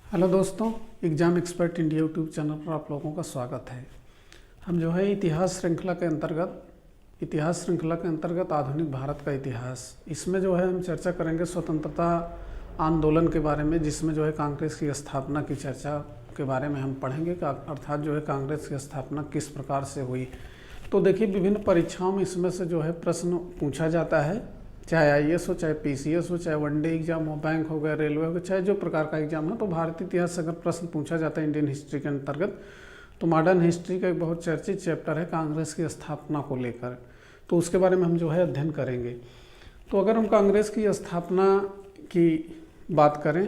Hello दोस्तों, exam expert India YouTube channel पर आप लोगों का स्वागत है। हम जो है इतिहास श्रृंखला के अंतर्गत आधुनिक भारत का इतिहास, इसमें जो है हम चर्चा करेंगे स्वतंत्रता आंदोलन के बारे में, जिसमें जो है कांग्रेस की स्थापना की चर्चा के बारे में हम पढ़ेंगे। अर्थात जो है कांग्रेस की स्थापना किस प्रकार से हुई। तो देखिए, विभिन्न परीक्षाओं में इसमें से जो है प्रश्न पूछा जाता है, चाहे आईएएस हो, चाहे पीसीएस हो, चाहे वनडे एग्जाम हो, बैंक हो गया, रेलवे हो गया, चाहे जो प्रकार का एग्जाम हो। तो भारतीय इतिहास से अगर प्रश्न पूछा जाता है इंडियन हिस्ट्री के अंतर्गत, तो मॉडर्न हिस्ट्री का एक बहुत चर्चित चैप्टर है कांग्रेस की स्थापना को लेकर। तो उसके बारे में हम जो है अध्ययन करेंगे। तो अगर हम कांग्रेस की स्थापना की बात करें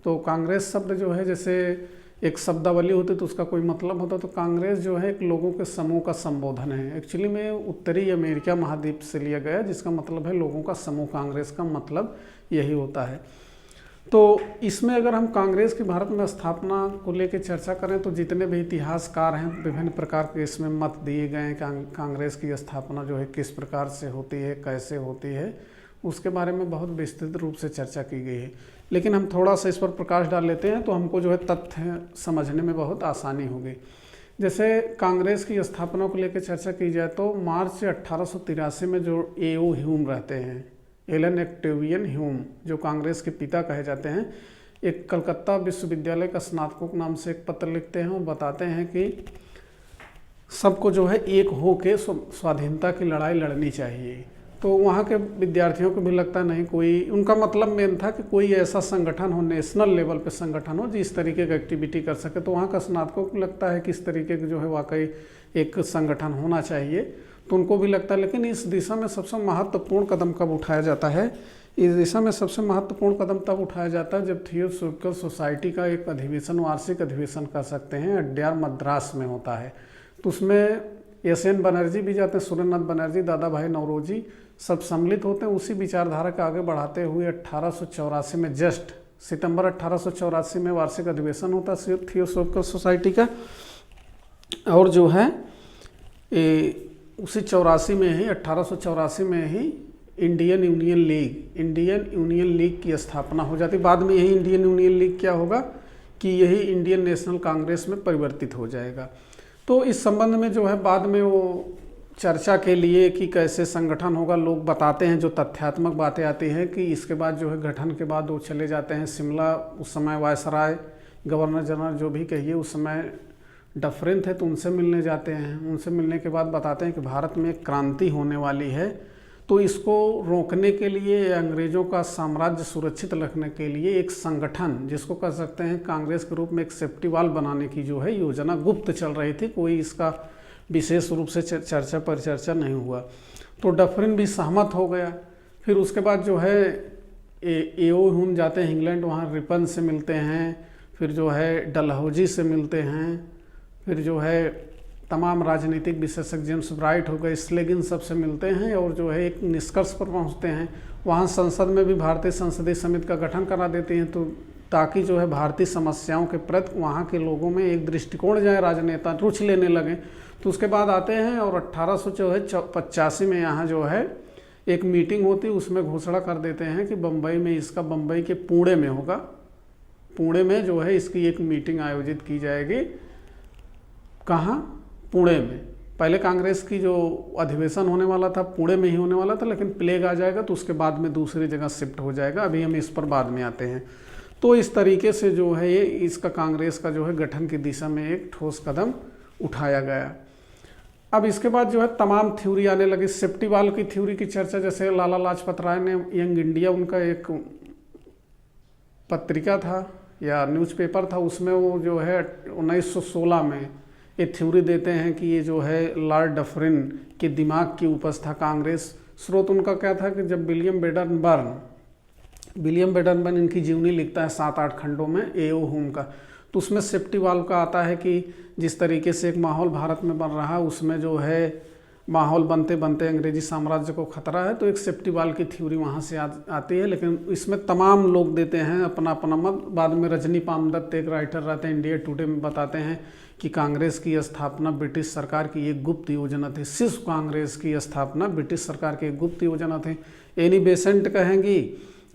तो कांग्रेस शब्द जो है, जैसे एक शब्दावली होती तो उसका कोई मतलब होता, तो कांग्रेस जो है एक लोगों के समूह का संबोधन है। एक्चुअली में उत्तरी अमेरिका महाद्वीप से लिया गया, जिसका मतलब है लोगों का समूह। कांग्रेस का मतलब यही होता है। तो इसमें अगर हम कांग्रेस की भारत में स्थापना को लेकर चर्चा करें तो जितने भी इतिहासकार हैं विभिन्न प्रकार के इसमें मत दिए गए हैं। कांग्रेस की स्थापना जो है किस प्रकार से होती है, कैसे होती है, उसके बारे में बहुत विस्तृत रूप से चर्चा की गई है। लेकिन हम थोड़ा सा इस पर प्रकाश डाल लेते हैं तो हमको जो है तथ्य समझने में बहुत आसानी होगी। जैसे कांग्रेस की स्थापना को लेकर चर्चा की जाए तो मार्च 1883 में जो एओ ह्यूम रहते हैं, एलन ऑक्टेवियन ह्यूम, जो कांग्रेस के पिता कहे जाते हैं, एक कलकत्ता विश्वविद्यालय का स्नातकों नाम से एक पत्र लिखते हैं और बताते हैं कि सबको जो है एक हो के स्वाधीनता की लड़ाई लड़नी चाहिए। तो वहाँ के विद्यार्थियों को भी लगता नहीं, कोई उनका मतलब मेन था कि कोई ऐसा संगठन हो, नेशनल लेवल पे संगठन हो जिस तरीके का एक्टिविटी कर सके। तो वहाँ का स्नातकों को लगता है कि इस तरीके का जो है वाकई एक संगठन होना चाहिए, तो उनको भी लगता है। लेकिन इस दिशा में सबसे महत्वपूर्ण कदम कब उठाया जाता है? इस दिशा में सबसे महत्वपूर्ण कदम तब उठाया जाता है जब थियोसॉफिकल सोसाइटी का एक अधिवेशन, वार्षिक अधिवेशन कर सकते हैं, अड्यार मद्रास में होता है। तो उसमें एस.एन. बनर्जी भी जाते हैं, सुरेंद्रनाथ बनर्जी, दादा भाई नौरोजी, सब सम्मिलित होते हैं। उसी विचारधारा को आगे बढ़ाते हुए 1884 में, जस्ट सितंबर 1884 में वार्षिक अधिवेशन होता है थियोसॉफिकल सोसाइटी का। और जो है उसी 84 में ही, 1884 में ही इंडियन यूनियन लीग की स्थापना हो जाती। बाद में यही इंडियन यूनियन लीग क्या होगा कि यही इंडियन नेशनल कांग्रेस में परिवर्तित हो जाएगा। तो इस संबंध में जो है बाद में वो चर्चा के लिए कि कैसे संगठन होगा, लोग बताते हैं, जो तथ्यात्मक बातें आती हैं कि इसके बाद जो है गठन के बाद वो चले जाते हैं शिमला। उस समय वायसराय, गवर्नर जनरल जो भी कहिए, उस समय डफरिन थे, तो उनसे मिलने जाते हैं। उनसे मिलने के बाद बताते हैं कि भारत में एक क्रांति होने वाली है, तो इसको रोकने के लिए, अंग्रेज़ों का साम्राज्य सुरक्षित रखने के लिए एक संगठन, जिसको कह सकते हैं कांग्रेस के रूप में एक सेफ्टी वाल बनाने की जो है योजना गुप्त चल रही थी। कोई इसका विशेष रूप से चर्चा नहीं हुआ। तो डफरिन भी सहमत हो गया। फिर उसके बाद जो है एओ ह्यूम जाते हैं इंग्लैंड, वहाँ रिपन से मिलते हैं, फिर जो है डलहौजी से मिलते हैं, फिर जो है तमाम राजनीतिक विशेषज्ञ जेम्स ब्राइट हो गए, स्लेगिन सबसे मिलते हैं और जो है एक निष्कर्ष पर पहुँचते हैं। वहाँ संसद में भी भारतीय संसदीय समिति का गठन करा देते हैं, तो ताकि जो है भारतीय समस्याओं के प्रति वहाँ के लोगों में एक दृष्टिकोण जाए, राजनेता रुचि लेने लगे। तो उसके बाद आते हैं और 1885 में यहाँ जो है एक मीटिंग होती है, उसमें घोषणा कर देते हैं कि बम्बई में इसका, बम्बई के पुणे में होगा, पुणे में जो है इसकी एक मीटिंग आयोजित की जाएगी। कहाँ? पुणे में। पहले कांग्रेस की जो अधिवेशन होने वाला था पुणे में ही होने वाला था, लेकिन प्लेग आ जाएगा तो उसके बाद में दूसरी जगह शिफ्ट हो जाएगा। अभी हम इस पर बाद में आते हैं। तो इस तरीके से जो है ये इसका कांग्रेस का जो है गठन की दिशा में एक ठोस कदम उठाया गया। अब इसके बाद जो है तमाम थ्योरी आने लगी। सेफ्टी वाल की थ्योरी की चर्चा, जैसे लाला लाजपत राय ने यंग इंडिया, उनका एक पत्रिका था या न्यूज़पेपर था, उसमें वो जो है 1916 में ये थ्योरी देते हैं कि ये जो है लॉर्ड डफरिन के दिमाग की उपज था कांग्रेस। स्रोत उनका क्या था कि जब विलियम बेडनबर्न इनकी जीवनी लिखता है 7-8 खंडों में एओ ह्यूम का, तो उसमें सेफ्टी वाल्व का आता है कि जिस तरीके से एक माहौल भारत में बन रहा है, उसमें जो है माहौल बनते बनते अंग्रेजी साम्राज्य को खतरा है, तो एक सेफ्टी वाल्व की थ्योरी वहाँ से आती है। लेकिन इसमें तमाम लोग देते हैं अपना अपना मत। बाद में रजनी पामदत्त एक राइटर रहते हैं, इंडिया टुडे में बताते हैं कि कांग्रेस की स्थापना ब्रिटिश सरकार की एक गुप्त योजना थी। सिर्फ कांग्रेस की स्थापना ब्रिटिश सरकार की एक गुप्त योजना थी। एनी बेसेंट कहेंगी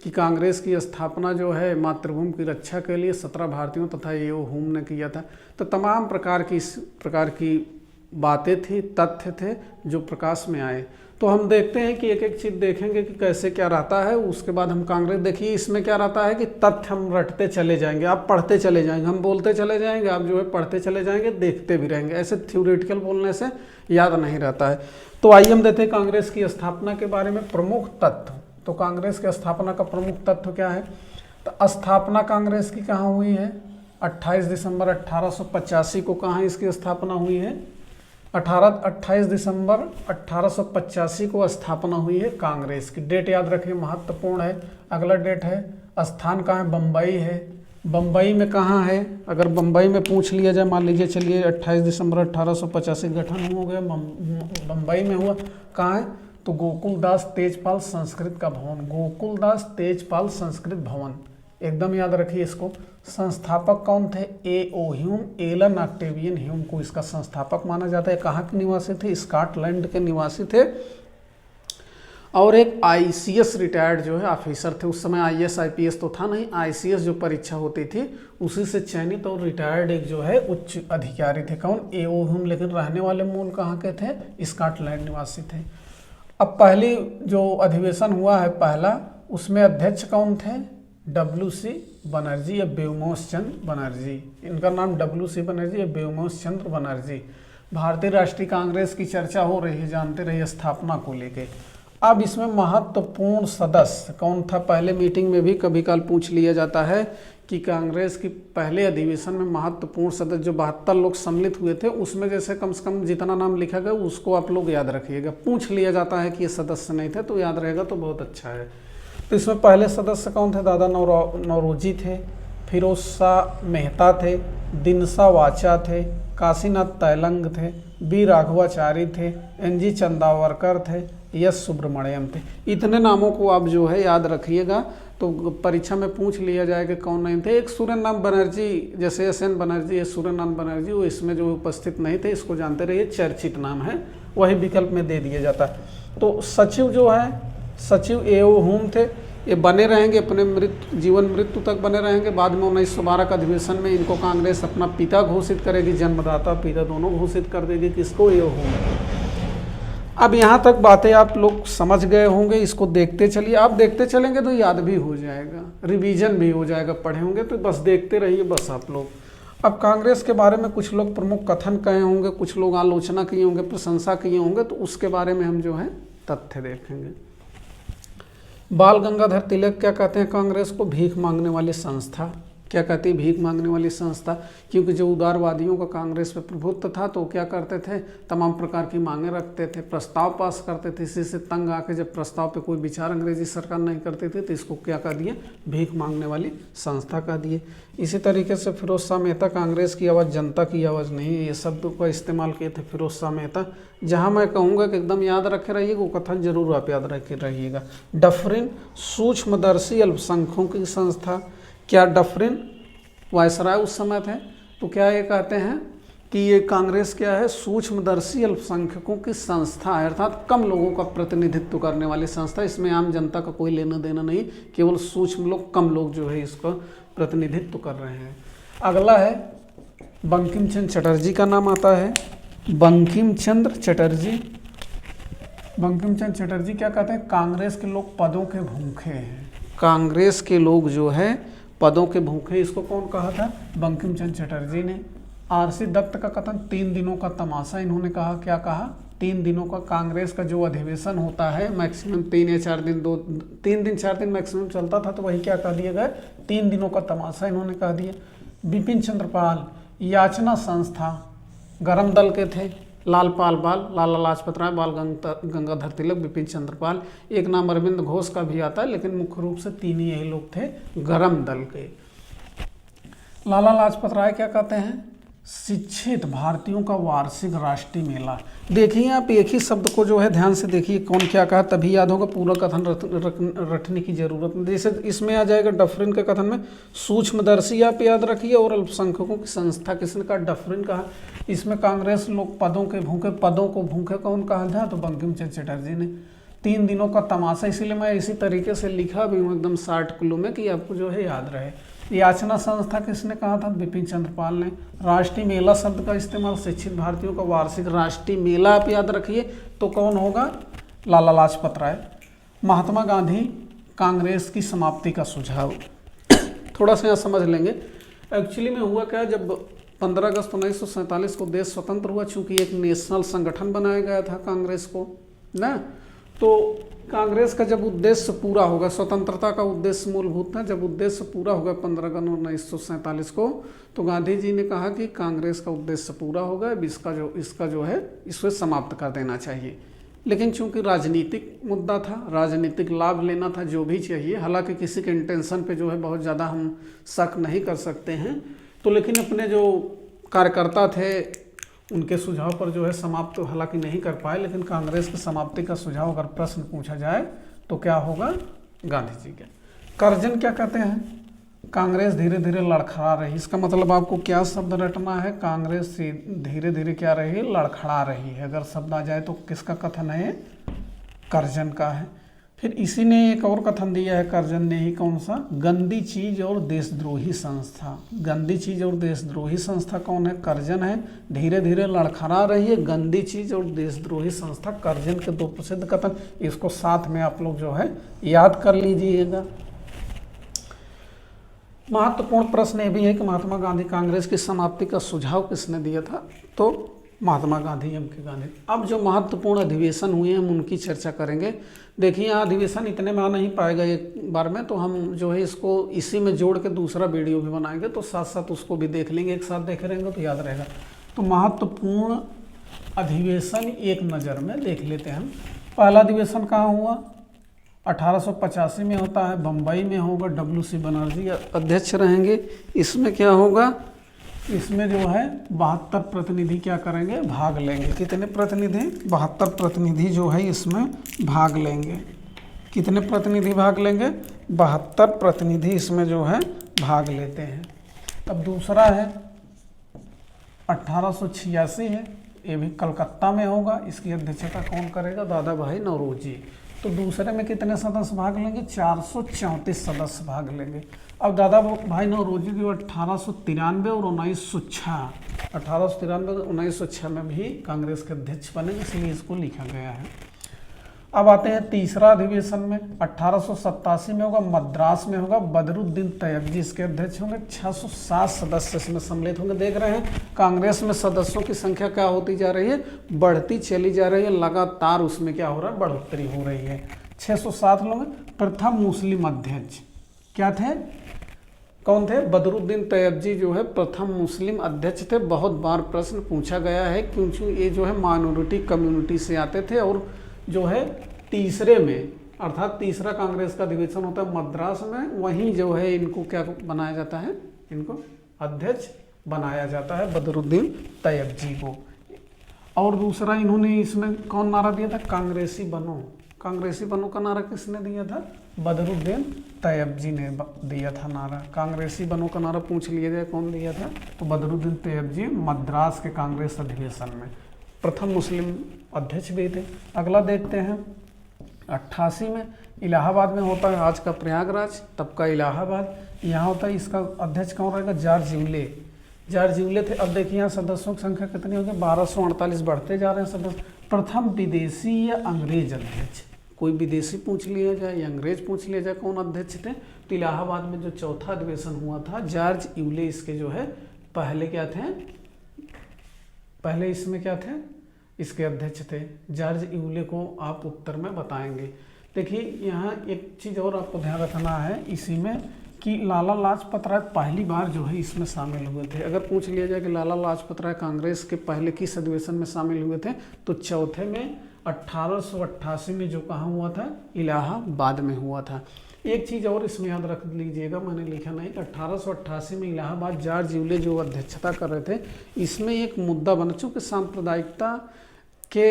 कि कांग्रेस की स्थापना जो है मातृभूमि की रक्षा के लिए 17 भारतीयों तथा ए.ओ. ह्यूम ने किया था। तो तमाम प्रकार की इस प्रकार की बातें थी, तथ्य थे जो प्रकाश में आए। तो हम देखते हैं कि एक एक चीज़ देखेंगे कि कैसे क्या रहता है। उसके बाद हम कांग्रेस, देखिए इसमें क्या रहता है कि तथ्य हम रटते चले जाएंगे, आप पढ़ते चले जाएंगे, हम बोलते चले जाएंगे, आप जो है पढ़ते चले जाएंगे, देखते भी रहेंगे। ऐसे थ्योरेटिकल बोलने से याद नहीं रहता है। तो आइए हम देखते हैं कांग्रेस की स्थापना के बारे में प्रमुख तथ्य। तो कांग्रेस की स्थापना का प्रमुख तथ्य क्या है? तो स्थापना कांग्रेस की कहाँ हुई है? 28 दिसंबर 1885 को कहाँ इसकी स्थापना हुई है? 28 दिसंबर 1885 को स्थापना हुई है कांग्रेस की। डेट याद रखिए, महत्वपूर्ण है। अगला डेट है, स्थान कहाँ है? बम्बई है। बम्बई में कहाँ है? अगर बम्बई में पूछ लिया जाए, मान लीजिए चलिए 28 दिसंबर 1885 गठन हो गया, बम्बई में हुआ। कहाँ है? तो गोकुलदास तेजपाल संस्कृत का भवन, गोकुलदास तेजपाल संस्कृत भवन, एकदम याद रखिए इसको। संस्थापक कौन थे? A O. Hume, Allan Octavian Hume को इसका संस्थापक माना जाता है। कहाँ के निवासी थे? स्कॉटलैंड के निवासी थे। और एक आईसीएस रिटायर्ड जो है ऑफिसर थे। उस समय आईएएस आईपीएस तो था नहीं, आईसीएस जो परीक्षा होती थी उसी से चयनित और रिटायर्ड एक जो है उच्च अधिकारी थे। कौन? ए.ओ. ह्यूम। लेकिन रहने वाले मूल कहाँ के थे? स्कॉटलैंड निवासी थे। अब पहली जो अधिवेशन हुआ है पहला, उसमें अध्यक्ष कौन थे? डब्ल्यू.सी. बनर्जी या व्योमकेश चंद्र बनर्जी। इनका नाम डब्ल्यू.सी. बनर्जी या व्योमकेश चंद्र बनर्जी। भारतीय राष्ट्रीय कांग्रेस की चर्चा हो रही है, जानते रहिए, स्थापना को लेके। अब इसमें महत्वपूर्ण सदस्य कौन था? पहले मीटिंग में भी कभी काल पूछ लिया जाता है कि कांग्रेस की पहले अधिवेशन में महत्वपूर्ण सदस्य जो 72 लोग सम्मिलित हुए थे, उसमें जैसे कम से कम जितना नाम लिखा गया उसको आप लोग याद रखिएगा। पूछ लिया जाता है कि ये सदस्य नहीं थे तो याद रहेगा तो बहुत अच्छा है। तो इसमें पहले सदस्य कौन थे? दादा नौरोजी थे, फिरोज शाह मेहता थे, दिनसा वाचा थे, काशीनाथ तैलंग थे, बी राघवाचारी थे, एन.जी. चंदावरकर थे, एस सुब्रमण्यम थे। इतने नामों को आप जो है याद रखिएगा। तो परीक्षा में पूछ लिया जाएगा कौन नहीं थे। एक सूर्यनाथ बनर्जी, जैसे एस.एन. बनर्जी, ये सूर्यनाथ बनर्जी, वो इसमें जो उपस्थित नहीं थे, इसको जानते रहिए, चर्चित नाम है, वही विकल्प में दे दिया जाता है। तो सचिव जो है, सचिव ए.ओ. ह्यूम थे। ये बने रहेंगे अपने जीवन मृत्यु तक बने रहेंगे। बाद में 1912 का अधिवेशन में इनको कांग्रेस अपना पिता घोषित करेगी, जन्मदाता पिता दोनों घोषित कर देगी। किसको? ए.ओ. ह्यूम। अब यहाँ तक बातें आप लोग समझ गए होंगे, इसको देखते चलिए। आप देखते चलेंगे तो याद भी हो जाएगा, रिवीजन भी हो जाएगा, पढ़े होंगे तो बस देखते रहिए बस आप लोग। अब कांग्रेस के बारे में कुछ लोग प्रमुख कथन कहे होंगे, कुछ लोग आलोचना किए होंगे, प्रशंसा किए होंगे, तो उसके बारे में हम जो है तथ्य देखेंगे। बाल गंगाधर तिलक क्या कहते हैं कांग्रेस को? भीख मांगने वाली संस्था। क्या कहती है? भीख मांगने वाली संस्था। क्योंकि जो उदारवादियों का कांग्रेस पे प्रभुत्व था तो क्या करते थे? तमाम प्रकार की मांगे रखते थे, प्रस्ताव पास करते थे। इसी से तंग आके जब प्रस्ताव पे कोई विचार अंग्रेजी सरकार नहीं करती थी तो इसको क्या कह दिए? भीख मांगने वाली संस्था कह दिए। इसी तरीके से फिरोज शाह मेहता, कांग्रेस की आवाज़ जनता की आवाज़ नहीं है, ये शब्द का इस्तेमाल किए थे फिरोज शाह मेहता। जहाँ मैं कहूँगा कि एकदम याद रखे रहिएगा, वो कथन जरूर आप याद रखे रहिएगा। डफरिन सूक्ष्मदर्शी अल्पसंख्यकों की संस्था। क्या डफरिन वायसराय उस समय थे? तो क्या ये कहते हैं कि ये कांग्रेस क्या है? सूक्ष्मदर्शी अल्पसंख्यकों की संस्था है, अर्थात कम लोगों का प्रतिनिधित्व करने वाली संस्था। इसमें आम जनता का कोई लेना देना नहीं, केवल सूक्ष्म लोग, कम लोग जो है इसका प्रतिनिधित्व कर रहे हैं। अगला है बंकिम चंद्र चटर्जी का नाम आता है। बंकिम चंद्र चटर्जी। बंकिम चंद्र चटर्जी क्या कहते हैं? कांग्रेस के लोग पदों के भूखे हैं। कांग्रेस के लोग जो है पदों के भूखे, इसको कौन कहा था? बंकिम चंद्र चटर्जी ने। आर.सी. दत्त का कथन, 3 दिनों का तमाशा। इन्होंने कहा, क्या कहा? 3 दिनों का कांग्रेस का जो अधिवेशन होता है मैक्सिमम 3 या 4 दिन, 3 दिन 4 दिन मैक्सिमम चलता था, तो वही क्या कह दिया गया? 3 दिनों का तमाशा इन्होंने कह दिया। बिपिन चंद्र पाल, याचना संस्था, गरम दल के थे। लालपाल बाल, लाला लाजपत राय, बाल गंगाधर तिलक, बिपिन चंद्र पाल। एक नाम अरविंद घोष का भी आता है, लेकिन मुख्य रूप से 3 ही यही लोग थे गरम दल के। लाला लाजपत राय क्या कहते हैं? शिक्षित भारतीयों का वार्षिक राष्ट्रीय मेला। देखिए आप एक ही शब्द को जो है ध्यान से देखिए कौन क्या कहा, तभी याद होगा, पूरा कथन रटने की जरूरत नहीं। जैसे इसमें आ जाएगा डफरिन के कथन में सूक्ष्मदर्शी आप याद रखिए, और अल्पसंख्यकों की संस्था किसने कहा? डफरिन कहा। इसमें कांग्रेस लोग पदों के भूखे, पदों को भूखे कौन कहा था? तो बंकिम चंद्र चटर्जी ने। 3 दिनों का तमाशा, इसीलिए मैं इसी तरीके से लिखा भी हूँ एकदम शार्ट क्लू में कि आपको जो है याद रहे। याचना संस्था किसने कहा था? बिपिन चंद्र पाल ने। राष्ट्रीय मेला शब्द का इस्तेमाल शिक्षित भारतीयों का वार्षिक राष्ट्रीय मेला आप याद रखिए तो कौन होगा? लाला लाजपत राय। महात्मा गांधी कांग्रेस की समाप्ति का सुझाव, थोड़ा सा यहाँ समझ लेंगे। एक्चुअली में हुआ क्या, जब 15 अगस्त 1947 को देश स्वतंत्र हुआ, चूंकि एक नेशनल संगठन बनाया गया था कांग्रेस को ना, तो कांग्रेस का जब उद्देश्य पूरा होगा, स्वतंत्रता का उद्देश्य मूलभूत था, जब उद्देश्य पूरा होगा 15 अगस्त 1947 को, तो गांधी जी ने कहा कि कांग्रेस का उद्देश्य पूरा होगा, अब इसका जो है इसे समाप्त कर देना चाहिए। लेकिन चूंकि राजनीतिक मुद्दा था, राजनीतिक लाभ लेना था, जो भी चाहिए, हालांकि किसी के इंटेंशन पे जो है बहुत ज़्यादा हम शक नहीं कर सकते हैं, तो लेकिन अपने जो कार्यकर्ता थे उनके सुझाव पर जो है समाप्त तो हालांकि नहीं कर पाए, लेकिन कांग्रेस की समाप्ति का सुझाव अगर प्रश्न पूछा जाए तो क्या होगा? गांधी जी के। कर्जन क्या कहते हैं? कांग्रेस धीरे धीरे लड़खड़ा रही। इसका मतलब आपको क्या शब्द रटना है? कांग्रेस धीरे धीरे क्या रही? लड़खड़ा रही है। अगर शब्द आ जाए तो किसका कथन है? कर्जन का है। फिर इसी ने एक और कथन दिया है कर्जन ने ही, कौन सा? गंदी चीज और देशद्रोही संस्था। गंदी चीज और देशद्रोही संस्था कौन है? कर्जन है। धीरे धीरे लड़खड़ा रही है, गंदी चीज और देशद्रोही संस्था, कर्जन के 2 प्रसिद्ध कथन। इसको साथ में आप लोग जो है याद कर लीजिएगा। महत्वपूर्ण प्रश्न ये भी है कि महात्मा गांधी कांग्रेस की समाप्ति का सुझाव किसने दिया था? तो महात्मा गांधी, एम के गांधी। अब जो महत्वपूर्ण अधिवेशन हुए हम उनकी चर्चा करेंगे। देखिए यहाँ अधिवेशन इतने में आ नहीं पाएगा एक बार में, तो हम जो है इसको इसी में जोड़ के दूसरा वीडियो भी बनाएंगे, तो साथ साथ उसको भी देख लेंगे, एक साथ देखे रहेंगे तो याद रहेगा। तो महत्वपूर्ण अधिवेशन एक नज़र में देख लेते हैं हम। पहला अधिवेशन कहाँ हुआ? 1885 में होता है, बम्बई में होगा। WC बनर्जी अध्यक्ष रहेंगे। इसमें क्या होगा? इसमें जो है 72 प्रतिनिधि क्या करेंगे? भाग लेंगे। कितने प्रतिनिधि? 72 प्रतिनिधि जो है इसमें भाग लेंगे। कितने प्रतिनिधि भाग लेंगे? 72 प्रतिनिधि इसमें जो है भाग लेते हैं। अब दूसरा है 1886 है, ये भी कलकत्ता में होगा। इसकी अध्यक्षता कौन करेगा? दादा भाई नौरोजी। तो दूसरे में कितने सदस्य भाग लेंगे? 434 सदस्य भाग लेंगे। अब दादा भाई नौरोजी की 1893 और 1906, 1893 और 1906 में भी कांग्रेस के अध्यक्ष बने, इसलिए इसको लिखा गया है। अब आते हैं तीसरा अधिवेशन में। 1887 में होगा, मद्रास में होगा। बदरुद्दीन तैयबजी इसके अध्यक्ष होंगे। 607 सदस्य इसमें सम्मिलित होंगे। देख रहे हैं कांग्रेस में सदस्यों की संख्या क्या होती जा रही है? बढ़ती चली जा रही है, लगातार उसमें क्या हो रहा है? बढ़ोतरी हो रही है। 607 लोग। प्रथम मुस्लिम अध्यक्ष क्या थे? कौन थे? बदरुद्दीन तैयबजी जो है प्रथम मुस्लिम अध्यक्ष थे। बहुत बार प्रश्न पूछा गया है क्योंकि ये जो है माइनॉरिटी कम्युनिटी से आते थे, और जो है तीसरे में, अर्थात तीसरा कांग्रेस का अधिवेशन होता है मद्रास में, वहीं जो है इनको क्या बनाया जाता है? इनको अध्यक्ष बनाया जाता है, बदरुद्दीन तैयबजी को। और दूसरा इन्होंने इसमें कौन नारा दिया था? कांग्रेसी बनो। कांग्रेसी बनो का नारा किसने दिया था? बदरुद्दीन तैयबजी ने दिया था नारा। कांग्रेसी बनो का नारा पूछ लिया जाए कौन दिया था? तो बदरुद्दीन तैयबजी मद्रास के कांग्रेस अधिवेशन में प्रथम मुस्लिम अध्यक्ष भी थे। अगला देखते हैं 88 में इलाहाबाद में होता है, आज का प्रयागराज, तब का इलाहाबाद। यहाँ होता है, इसका अध्यक्ष कौन रहेगा? George Yule. जॉर्ज यूले थे। अब देखिए यहाँ सदस्यों की संख्या कितनी होगी? 1248 बढ़ते जा रहे हैं सदस्य। प्रथम विदेशी या अंग्रेज अध्यक्ष, कोई विदेशी पूछ लिया जाए या अंग्रेज पूछ लिया जाए, कौन अध्यक्ष थे? तो इलाहाबाद में जो चौथा अधिवेशन हुआ था, जॉर्ज यूले इसके जो है पहले क्या थे? पहले इसमें क्या थे? इसके अध्यक्ष थे। जॉर्ज यूले को आप उत्तर में बताएंगे। देखिए यहाँ एक चीज़ और आपको ध्यान रखना है इसी में कि लाला लाजपत राय पहली बार जो है इसमें शामिल हुए थे। अगर पूछ लिया जाए कि लाला लाजपत राय कांग्रेस के पहले किस अधिवेशन में शामिल हुए थे, तो चौथे में 1888 में जो कहाँ हुआ था? इलाहाबाद में हुआ था। एक चीज़ और इसमें याद रख लीजिएगा, मैंने लिखा नहीं कि 1888 में इलाहाबाद जॉर्ज यूले जो अध्यक्षता कर रहे थे, इसमें एक मुद्दा बना, चूँकि सांप्रदायिकता के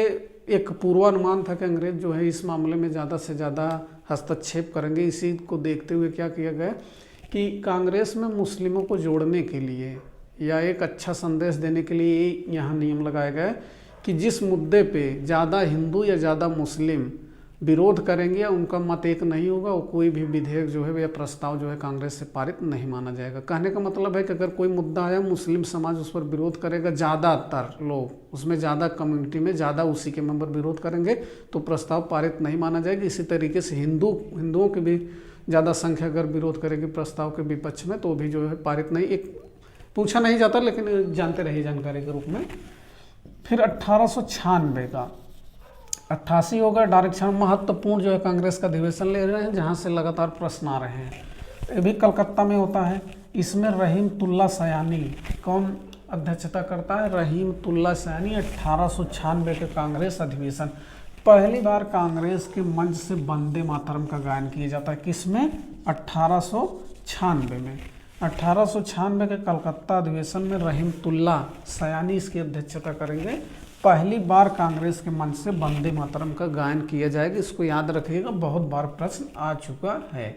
एक पूर्वानुमान था कि अंग्रेज जो है इस मामले में ज़्यादा से ज़्यादा हस्तक्षेप करेंगे। इसी को देखते हुए क्या किया गया कि कांग्रेस में मुस्लिमों को जोड़ने के लिए या एक अच्छा संदेश देने के लिए यहाँ नियम लगाया गया कि जिस मुद्दे पे ज़्यादा हिंदू या ज़्यादा मुस्लिम विरोध करेंगे या उनका मत एक नहीं होगा, वो कोई भी विधेयक जो है या प्रस्ताव जो है कांग्रेस से पारित नहीं माना जाएगा। कहने का मतलब है कि अगर कोई मुद्दा आया, मुस्लिम समाज उस पर विरोध करेगा, ज़्यादातर लोग उसमें, ज़्यादा कम्युनिटी में ज़्यादा उसी के मेंबर विरोध करेंगे तो प्रस्ताव पारित नहीं माना जाएगा। इसी तरीके से हिंदुओं की भी ज़्यादा संख्या अगर विरोध करेगी प्रस्ताव के विपक्ष में तो भी जो है पारित नहीं, एक पूछा नहीं जाता लेकिन जानते रहिए जानकारी के रूप में। फिर 1896 का 88 होगा डायरेक्ट महत्वपूर्ण जो है कांग्रेस का अधिवेशन ले रहे हैं जहां से लगातार प्रश्न आ रहे हैं। ये भी कलकत्ता में होता है। इसमें रहीमतुल्ला सयानी कौन अध्यक्षता करता है? रहीमतुल्ला सयानी। 1896 के कांग्रेस अधिवेशन, पहली बार कांग्रेस के मंच से वंदे मातरम का गायन किया जाता है। किसमें? 1896 में। 1896 के कलकत्ता अधिवेशन में रहीमतुल्ला सयानी इसकी अध्यक्षता करेंगे। पहली बार कांग्रेस के मंच से वंदे मातरम का गायन किया जाएगा। इसको याद रखिएगा, बहुत बार प्रश्न आ चुका है।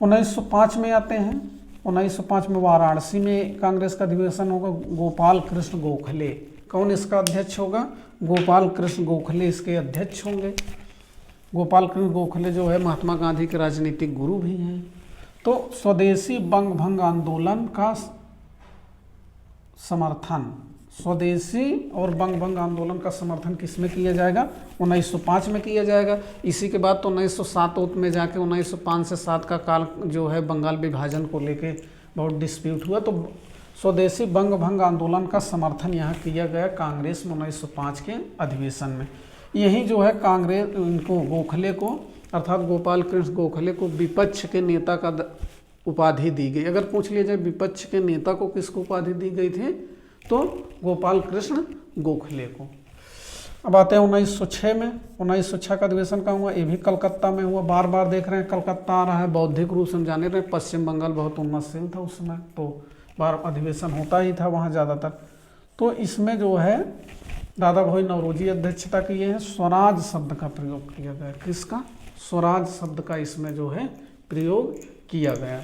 1905 में आते हैं। 1905 में वाराणसी में कांग्रेस का अधिवेशन होगा। गोपाल कृष्ण गोखले कौन इसका अध्यक्ष होगा? गोपाल कृष्ण गोखले इसके अध्यक्ष होंगे। गोपाल कृष्ण गोखले जो है महात्मा गांधी के राजनीतिक गुरु भी हैं। तो स्वदेशी बंग भंग आंदोलन का समर्थन, स्वदेशी और बंग भंग आंदोलन का समर्थन किसमें किया जाएगा? 1905 में किया जाएगा। इसी के बाद तो 1907 में जाके 1905 से 7 का काल जो है बंगाल विभाजन को लेके बहुत डिस्प्यूट हुआ, तो स्वदेशी बंग भंग आंदोलन का समर्थन यहाँ किया गया कांग्रेस में 1905 के अधिवेशन में। यही जो है कांग्रेस इनको गोखले को अर्थात गोपाल कृष्ण गोखले को विपक्ष के नेता का उपाधि दी गई। अगर पूछ लिया जाए विपक्ष के नेता को किसको उपाधि दी गई थी तो गोपाल कृष्ण गोखले को। अब आते हैं 1906 में। 1906 का अधिवेशन का हुआ, ये भी कलकत्ता में हुआ। बार बार देख रहे हैं कलकत्ता आ रहा है, बौद्धिक रूप से हम जाने रहे। पश्चिम बंगाल बहुत उन्नतशील था उस समय, तो बार अधिवेशन होता ही था वहाँ ज़्यादातर। तो इसमें जो है दादा भाई नौरोजी अध्यक्षता किए हैं। स्वराज शब्द का प्रयोग किया गया। किसका? स्वराज शब्द का इसमें जो है प्रयोग किया गया।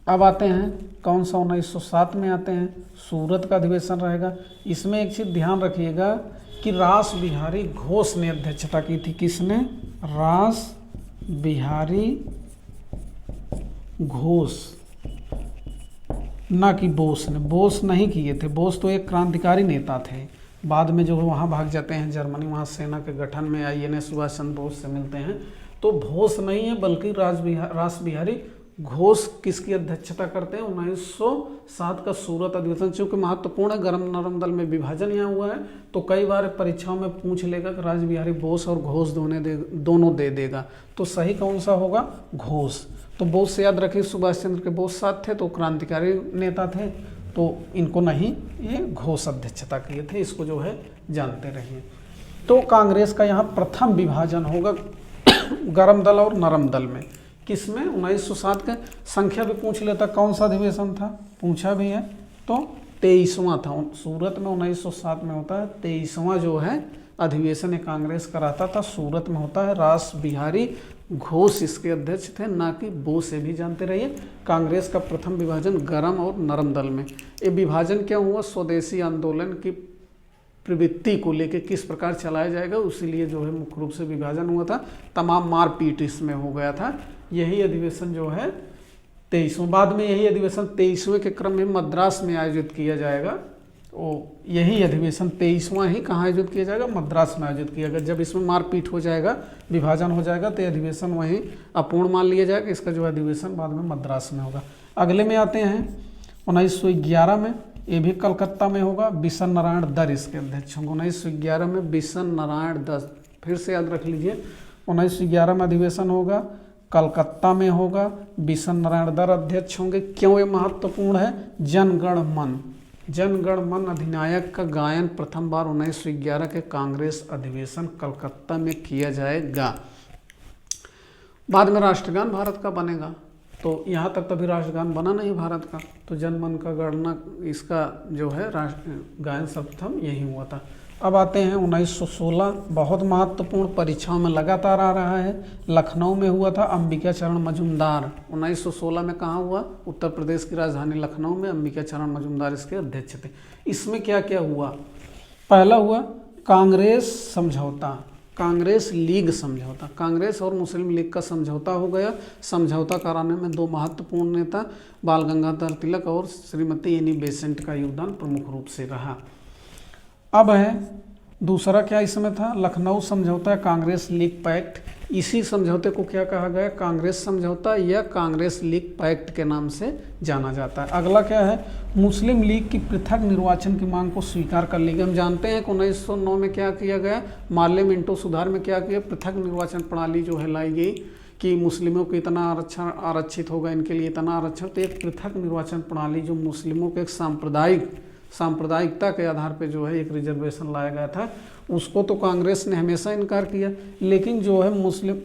अब आते हैं कौन सा? 1907 में आते हैं। सूरत का अधिवेशन रहेगा। इसमें एक चीज़ ध्यान रखिएगा कि रास बिहारी घोष ने अध्यक्षता की थी। किसने? रास बिहारी घोष, ना कि बोस ने। बोस नहीं किए थे। बोस तो एक क्रांतिकारी नेता थे, बाद में जो वहाँ भाग जाते हैं जर्मनी, वहाँ सेना के गठन में INA सुभाष चंद्र बोस से मिलते हैं। तो घोष नहीं है बल्कि रास बिहारी घोष किसकी अध्यक्षता करते हैं? 1907 का सूरत अधिवेशन। चूंकि महत्वपूर्ण है, गरम नरम दल में विभाजन यहाँ हुआ है, तो कई बार परीक्षाओं में पूछ लेगा कि रास बिहारी बोस और घोष दोनों दे देगा, तो सही कौन सा होगा? घोष। तो बोस से याद रखिए, सुभाष चंद्र के बोस साथ थे तो क्रांतिकारी नेता थे, तो इनको नहीं, ये घोष अध्यक्षता किए थे। इसको जो है जानते रहिए। तो कांग्रेस का यहाँ प्रथम विभाजन होगा गरम दल और नरम दल में। किसमें? 1907 के। संख्या भी पूछ लेता कौन सा अधिवेशन था, पूछा भी है, तो 23वां था। सूरत में 1907 में होता है 23वां जो है अधिवेशन कांग्रेस कराता था, सूरत में होता है। रास बिहारी घोष इसके अध्यक्ष थे, ना कि बोस। से भी जानते रहिए। कांग्रेस का प्रथम विभाजन गरम और नरम दल में। ये विभाजन क्या हुआ? स्वदेशी आंदोलन की प्रवृत्ति को लेकर किस प्रकार चलाया जाएगा, उसीलिए जो है मुख्य रूप से विभाजन हुआ था। तमाम मारपीट इसमें हो गया था। यही अधिवेशन जो है 23वां, बाद में यही अधिवेशन 23वें के क्रम में मद्रास में आयोजित किया जाएगा। यही अधिवेशन 23वां ही कहाँ आयोजित किया जाएगा? मद्रास में आयोजित किया जाएगा। जब इसमें मारपीट हो जाएगा, विभाजन हो जाएगा, तो अधिवेशन वहीं अपूर्ण मान लिया जाएगा। इसका जो अधिवेशन बाद में मद्रास में होगा। अगले में आते हैं 1911 में। ये भी कलकत्ता में होगा। बिशन नारायण दर इसके अध्यक्ष होंगे। 1911 में बिशन नारायण दर, फिर से याद रख लीजिए, 1911 में अधिवेशन होगा, कलकत्ता में होगा। बिशन नारायण दर अध्यक्ष होंगे। क्यों ये महत्वपूर्ण है? जनगण मन अधिनायक का गायन प्रथम बार 1911 के कांग्रेस अधिवेशन कलकत्ता में किया जाएगा। बाद में राष्ट्रगान भारत का बनेगा, तो यहाँ तक तभी राष्ट्रगान बना नहीं भारत का, तो जनमन का गणना इसका जो है गायन सर्वप्रथम यही हुआ था। अब आते हैं 1916, बहुत महत्वपूर्ण, परीक्षाओं में लगातार आ रहा है। लखनऊ में हुआ था। अंबिका चरण मजूमदार 1916 में कहाँ हुआ? उत्तर प्रदेश की राजधानी लखनऊ में। अंबिका चरण मजूमदार इसके अध्यक्ष थे। इसमें क्या क्या हुआ? पहला हुआ कांग्रेस समझौता। कांग्रेस लीग समझौता, कांग्रेस और मुस्लिम लीग का समझौता हो गया। समझौता कराने में दो महत्वपूर्ण नेता बाल गंगाधर तिलक और श्रीमती एनी बेसेंट का योगदान प्रमुख रूप से रहा। अब है दूसरा क्या इसमें था, लखनऊ समझौता, कांग्रेस लीग पैक्ट। इसी समझौते को क्या कहा गया, कांग्रेस समझौता या कांग्रेस लीग पैक्ट के नाम से जाना जाता है। अगला क्या है, मुस्लिम लीग की पृथक निर्वाचन की मांग को स्वीकार कर ली गई। हम जानते हैं कि 1909 में क्या किया गया, मार्ले मिंटो सुधार में क्या किया, पृथक निर्वाचन प्रणाली जो है लाई गई कि मुस्लिमों को इतना आरक्षण आरक्षित होगा, इनके लिए इतना आरक्षण। तो एक पृथक निर्वाचन प्रणाली जो मुस्लिमों के एक सांप्रदायिकता के आधार पे जो है एक रिजर्वेशन लाया गया था, उसको तो कांग्रेस ने हमेशा इनकार किया। लेकिन जो है मुस्लिम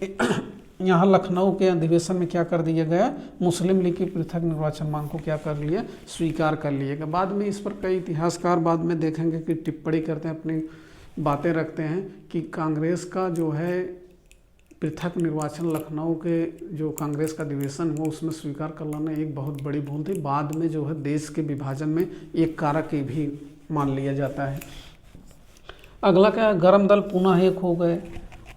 यहाँ लखनऊ के अधिवेशन में क्या कर दिया गया, मुस्लिम लीग की पृथक निर्वाचन मांग को क्या कर लिया, स्वीकार कर लिया गया। बाद में इस पर कई इतिहासकार बाद में देखेंगे कि टिप्पणी करते हैं, अपनी बातें रखते हैं कि कांग्रेस का जो है पृथक निर्वाचन लखनऊ के जो कांग्रेस का अधिवेशन हुआ उसमें स्वीकार कर लाना एक बहुत बड़ी भूल थी। बाद में जो है देश के विभाजन में एक कारक ये भी मान लिया जाता है। अगला क्या है, गरम दल पुनः एक हो गए।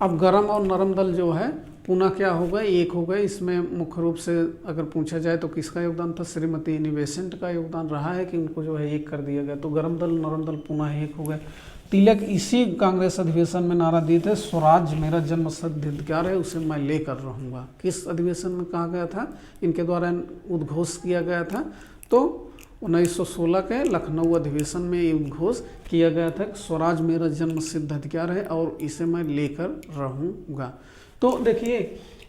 अब गरम और नरम दल जो है पुनः क्या हो गए, एक हो गए। इसमें मुख्य रूप से अगर पूछा जाए तो किसका योगदान था, श्रीमती एनी बेसेंट का योगदान रहा है कि उनको जो है एक कर दिया गया। तो गरम दल नरम दल पुनः एक हो गए। तिलक इसी कांग्रेस अधिवेशन में नारा दिए थे, स्वराज मेरा जन्मसिद्ध अधिकार है, उसे मैं लेकर रहूँगा। किस अधिवेशन में कहा गया था, इनके द्वारा उद्घोष किया गया था, तो 1916 के लखनऊ अधिवेशन में ये उद्घोष किया गया था, स्वराज मेरा जन्मसिद्ध अधिकार है और इसे मैं लेकर रहूँगा। तो देखिए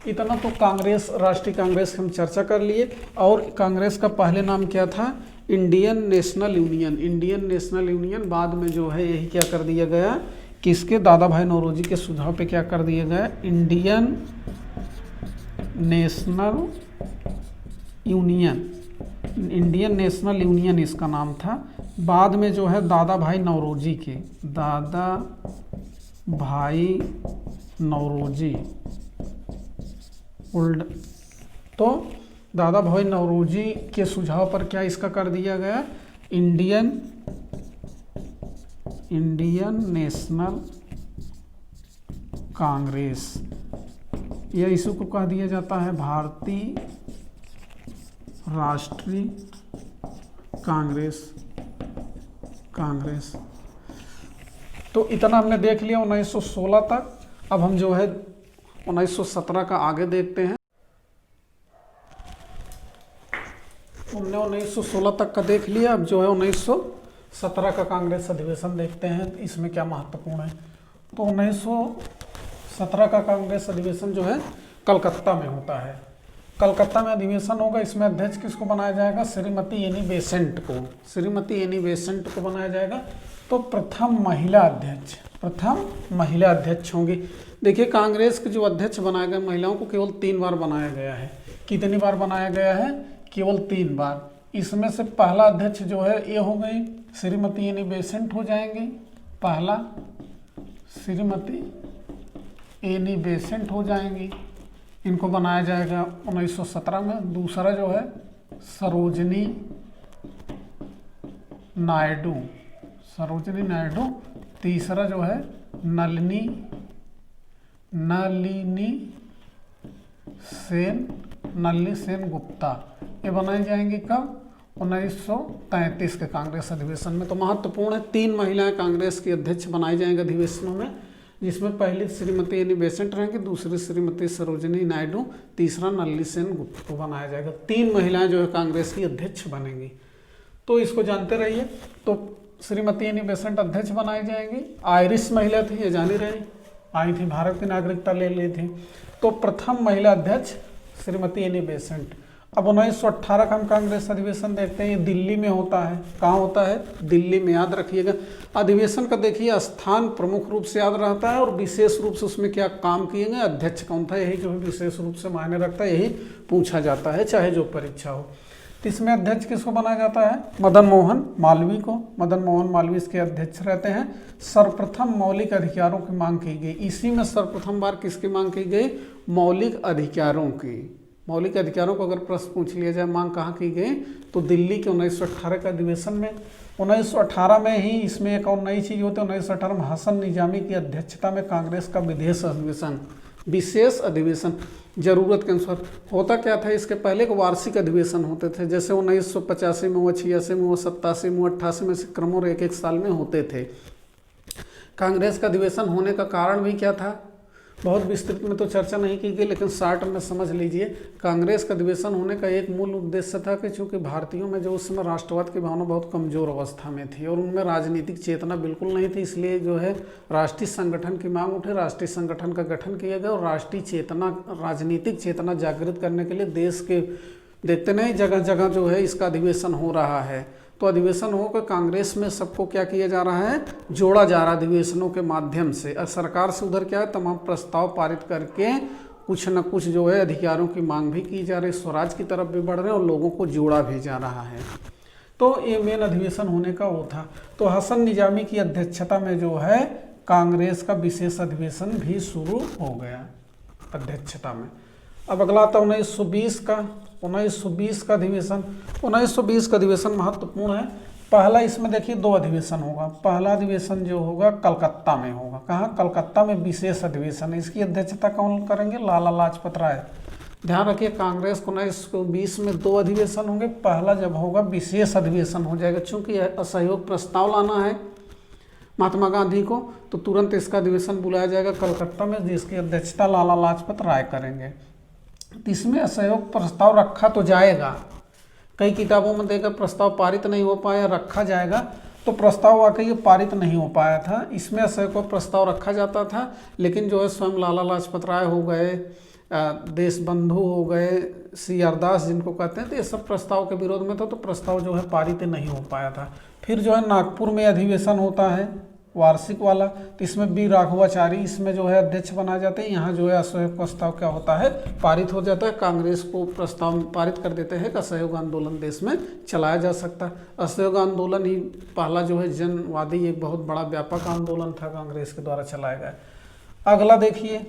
इतना तो कांग्रेस, राष्ट्रीय कांग्रेस हम चर्चा कर लिए। और कांग्रेस का पहले नाम क्या था, Indian national union. Indian national union बाद में जो है यही क्या कर दिया गया, किसके, दादा भाई नौरोजी के सुझाव पे क्या कर दिया गया, Indian national union. Indian national union इसका नाम था। बाद में जो है दादा भाई नौरोजी के, दादा भाई नौरोजी ओल्ड, तो दादा भाई नौरोजी के सुझाव पर क्या इसका कर दिया गया, इंडियन नेशनल कांग्रेस, या इसी को कह दिया जाता है भारतीय राष्ट्रीय कांग्रेस। तो इतना हमने देख लिया 1916 तक। अब हम जो है 1917 का आगे देखते हैं। हमने 1916 तक का देख लिया, अब जो है 1917 का कांग्रेस अधिवेशन देखते हैं, इसमें क्या महत्वपूर्ण है। तो 1917 का कांग्रेस अधिवेशन जो है कलकत्ता में होता है। कलकत्ता में अधिवेशन होगा, इसमें अध्यक्ष किसको बनाया जाएगा, श्रीमती एनी बेसेंट को, श्रीमती एनी बेसेंट को बनाया जाएगा। तो प्रथम महिला अध्यक्ष होंगी। देखिए कांग्रेस के जो अध्यक्ष बनाए गए महिलाओं को केवल 3 बार बनाया गया है। कितनी बार बनाया गया है, केवल 3 बार। इसमें से पहला अध्यक्ष जो है ये हो गई श्रीमती एनी बेसेंट हो जाएंगी, पहला श्रीमती एनी बेसेंट हो जाएंगी, इनको बनाया जाएगा 1917 में। दूसरा जो है सरोजनी नायडू, तीसरा जो है नलिनी सेन गुप्ता, ये बनाई जाएंगी कब, 1933 के कांग्रेस अधिवेशन में। तो महत्वपूर्ण है, 3 महिलाएं कांग्रेस की अध्यक्ष बनाई जाएंगी अधिवेशनों में, जिसमें पहली श्रीमती एनी बेसेंट रहेंगी, दूसरी श्रीमती सरोजनी नायडू, तीसरा नलिनी सेन गुप्ता को बनाया जाएगा। 3 महिलाएं जो है कांग्रेस की अध्यक्ष बनेंगी। तो इसको जानते रहिए। तो श्रीमती एनी बेसेंट अध्यक्ष बनाई जाएंगी। आयरिश महिला थी, ये जानी रही, आई थी, भारत की नागरिकता ले ली थी। तो प्रथम महिला अध्यक्ष श्रीमती एनी बेसेंट। अब 1918 का हम कांग्रेस अधिवेशन देखते हैं, ये दिल्ली में होता है। कहाँ होता है, दिल्ली में, याद रखिएगा। अधिवेशन का देखिए स्थान प्रमुख रूप से याद रहता है और विशेष रूप से उसमें क्या काम किए गए, अध्यक्ष कौन था, यही जो है विशेष रूप से मायने रखता है, यही पूछा जाता है चाहे जो परीक्षा हो। तो इसमें अध्यक्ष किसको बनाया जाता है, मदन मोहन मालवीय को। मदन मोहन मालवीय इसके अध्यक्ष रहते हैं। सर्वप्रथम मौलिक अधिकारों की मांग की गई। इसी में सर्वप्रथम बार किसकी मांग की गई, मौलिक अधिकारों की। मौलिक अधिकारों को अगर प्रश्न पूछ लिया जाए मांग कहाँ की गई, तो दिल्ली के 1918 के अधिवेशन में। 1918 में ही इसमें एक और नई चीज़ होती है, 1918 में हसन निजामी की अध्यक्षता में कांग्रेस का विशेष अधिवेशन जरूरत के अनुसार। होता क्या था, इसके पहले एक वार्षिक अधिवेशन होते थे, जैसे 1985 में हुआ, 86 में हुआ, 87 में हुआ, 88 में, क्रमों एक एक साल में होते थे। कांग्रेस का अधिवेशन होने का कारण भी क्या था, बहुत विस्तृत में तो चर्चा नहीं की गई, लेकिन शॉर्ट में समझ लीजिए। कांग्रेस का अधिवेशन होने का एक मूल उद्देश्य था कि चूंकि भारतीयों में जो उस समय राष्ट्रवाद की भावना बहुत कमजोर अवस्था में थी और उनमें राजनीतिक चेतना बिल्कुल नहीं थी, इसलिए जो है राष्ट्रीय संगठन की मांग उठी, राष्ट्रीय संगठन का गठन किया गया और राष्ट्रीय चेतना, राजनीतिक चेतना जागृत करने के लिए देश के देखते नहीं जगह जगह जो है इसका अधिवेशन हो रहा है। तो अधिवेशन होकर कांग्रेस में सबको क्या किया जा रहा है, जोड़ा जा रहा है अधिवेशनों के माध्यम से। और सरकार से उधर क्या है, तमाम प्रस्ताव पारित करके कुछ न कुछ जो है अधिकारों की मांग भी की जा रही है, स्वराज की तरफ भी बढ़ रहे हैं और लोगों को जोड़ा भी जा रहा है। तो ये मेन अधिवेशन होने का वो था। तो हसन निजामी की अध्यक्षता में जो है कांग्रेस का विशेष अधिवेशन भी शुरू हो गया अध्यक्षता में। अब अगला आता 1920 का अधिवेशन। 1920 का अधिवेशन महत्वपूर्ण है। पहला इसमें देखिए 2 अधिवेशन होगा। पहला अधिवेशन जो होगा कलकत्ता में होगा। कहाँ, कलकत्ता में विशेष अधिवेशन है। इसकी अध्यक्षता कौन करेंगे, लाला लाजपत राय। ध्यान रखिए कांग्रेस को 1920 में 2 अधिवेशन होंगे। पहला जब होगा विशेष अधिवेशन हो जाएगा, चूंकि असहयोग प्रस्ताव लाना है महात्मा गांधी को, तो तुरंत इसका अधिवेशन बुलाया जाएगा कलकत्ता में, जिसकी अध्यक्षता लाला लाजपत राय करेंगे। इसमें असहयोग प्रस्ताव रखा तो जाएगा, कई किताबों में देखकर प्रस्ताव पारित नहीं हो पाया, रखा जाएगा, तो प्रस्ताव वाकई पारित नहीं हो पाया था। इसमें असहयोग प्रस्ताव रखा जाता था, लेकिन जो है स्वयं लाला लाजपत राय हो गए, देश बंधु हो गए, CR दास जिनको कहते हैं, तो ये सब प्रस्ताव के विरोध में था, तो प्रस्ताव जो है पारित नहीं हो पाया था। फिर जो है नागपुर में अधिवेशन होता है वार्षिक वाला, तो इसमें बी राघवाचारी इसमें जो है अध्यक्ष बनाए जाते हैं। यहाँ जो है असहयोग प्रस्ताव क्या होता है, पारित हो जाता है। कांग्रेस को प्रस्ताव पारित कर देते हैं कि असहयोग आंदोलन देश में चलाया जा सकता है। असहयोग आंदोलन ही पहला जो है जनवादी एक बहुत बड़ा व्यापक आंदोलन था, कांग्रेस के द्वारा चलाया गया। अगला देखिए